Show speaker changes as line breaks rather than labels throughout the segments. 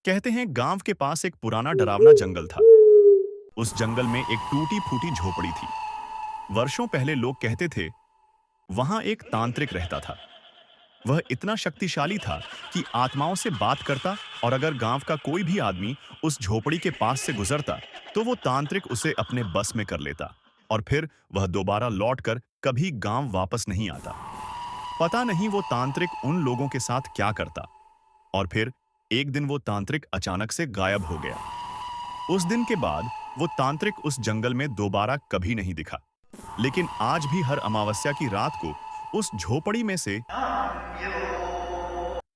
कहते हैं गांव के पास एक पुराना डरावना जंगल था। उस जंगल में एक टूटी फूटी झोपड़ी थी। वर्षों पहले लोग कहते थे वहां एक तांत्रिक रहता था। वह इतना शक्तिशाली था कि आत्माओं से बात करता, और अगर गांव का कोई भी आदमी उस झोपड़ी के पास से गुजरता तो वो तांत्रिक उसे अपने बस में कर लेता, और फिर वह दोबारा लौटकर कभी गांव वापस नहीं आता। पता नहीं वो तांत्रिक उन लोगों के साथ क्या करता। और फिर एक दिन वो तांत्रिक अचानक से गायब हो गया। उस दिन के बाद वो तांत्रिक उस जंगल में दोबारा कभी नहीं दिखा। लेकिन आज भी हर अमावस्या की रात को उस झोपड़ी में से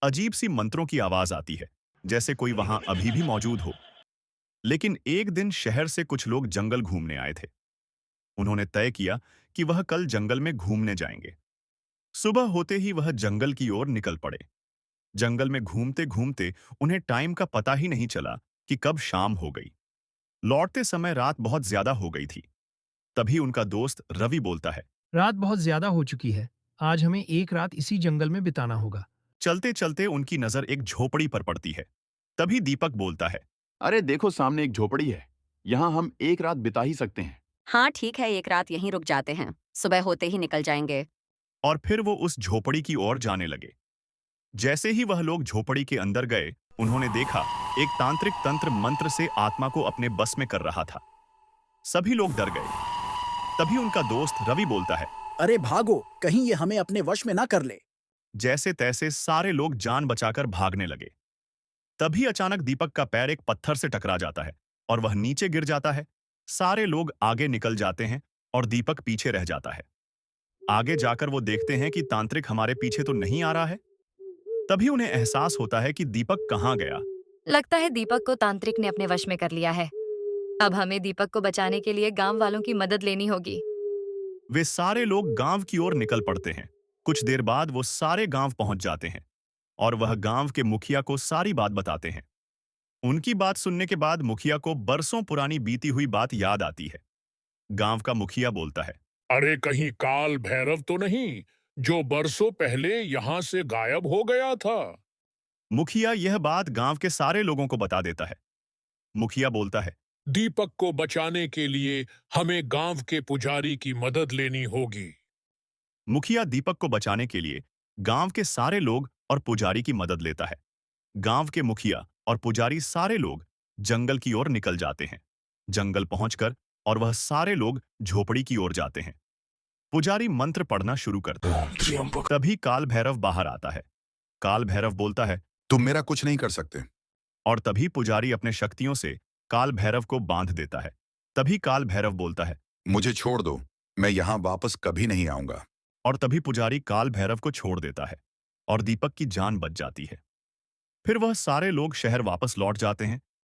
अजीब सी मंत्रों की आवाज आती है, जैसे कोई वहां अभी भी मौजूद हो। लेकिन एक दिन शहर से कुछ लोग जंगल घूमने आए थे। उन्होंने तय किया कि वह कल जंगल में घूमने जाएंगे। सुबह होते ही वह जंगल की ओर निकल पड़े। जंगल में घूमते घूमते उन्हें टाइम का पता ही नहीं चला कि कब शाम हो गई। लौटते समय रात बहुत ज्यादा हो गई थी। तभी उनका दोस्त रवि बोलता है,
रात बहुत ज्यादा हो चुकी है। आज हमें एक रात इसी जंगल में बिताना होगा।
चलते चलते उनकी नजर एक झोपड़ी पर पड़ती है। तभी दीपक बोलता है,
अरे देखो सामने एक झोपड़ी है। यहाँ हम एक रात बिता ही सकते हैं।
हाँ ठीक है, एक रात यहीं रुक जाते हैं, सुबह होते ही निकल जाएंगे।
और फिर वो उस झोपड़ी की ओर जाने लगे। जैसे ही वह लोग झोपड़ी के अंदर गए, उन्होंने देखा एक तांत्रिक तंत्र मंत्र से आत्मा को अपने बस में कर रहा था। सभी लोग डर गए। तभी उनका दोस्त रवि बोलता है,
अरे भागो, कहीं ये हमें अपने वश में ना कर ले।
जैसे तैसे सारे लोग जान बचाकर भागने लगे। तभी अचानक दीपक का पैर एक पत्थर से टकरा जाता है और वह नीचे गिर जाता है। सारे लोग आगे निकल जाते हैं और दीपक पीछे रह जाता है। आगे जाकर वो देखते हैं कि तांत्रिक हमारे पीछे तो नहीं आ रहा है। तभी उन्हें एहसास होता है कि दीपक कहाँ गया।
लगता है दीपक को तांत्रिक ने अपने वश में कर लिया है। अब हमें दीपक को बचाने के लिए गांव वालों की मदद लेनी होगी।
वे सारे लोग गांव की ओर निकल पड़ते हैं। कुछ देर बाद वो सारे गांव पहुंच जाते हैं और वह गांव के मुखिया को सारी बात बताते हैं। उनकी बात सुनने के बाद मुखिया को बरसों पुरानी बीती हुई बात याद आती है। गांव का मुखिया बोलता है,
अरे कहीं काल भैरव तो नहीं, जो बरसों पहले यहाँ से गायब हो गया था।
मुखिया यह बात गांव के सारे लोगों को बता देता है। मुखिया बोलता है,
दीपक को बचाने के लिए हमें गांव के पुजारी की मदद लेनी होगी।
मुखिया दीपक को बचाने के लिए गांव के सारे लोग और पुजारी की मदद लेता है। गांव के मुखिया और पुजारी सारे लोग जंगल की ओर निकल जाते हैं। जंगल पहुंचकर और वह सारे लोग झोपड़ी की ओर जाते हैं। पुजारी मंत्र पढ़ना शुरू करते हैं। तभी काल भैरव बाहर आता है। काल भैरव बोलता है,
तुम मेरा कुछ नहीं कर सकते।
और तभी पुजारी अपने शक्तियों से काल भैरव को बांध देता है। तभी काल भैरव बोलता है,
मुझे छोड़ दो, मैं यहाँ वापस कभी नहीं आऊंगा।
और तभी पुजारी काल भैरव को छोड़ देता है और दीपक की जान बच जाती है। फिर वह सारे लोग शहर वापस लौट जाते हैं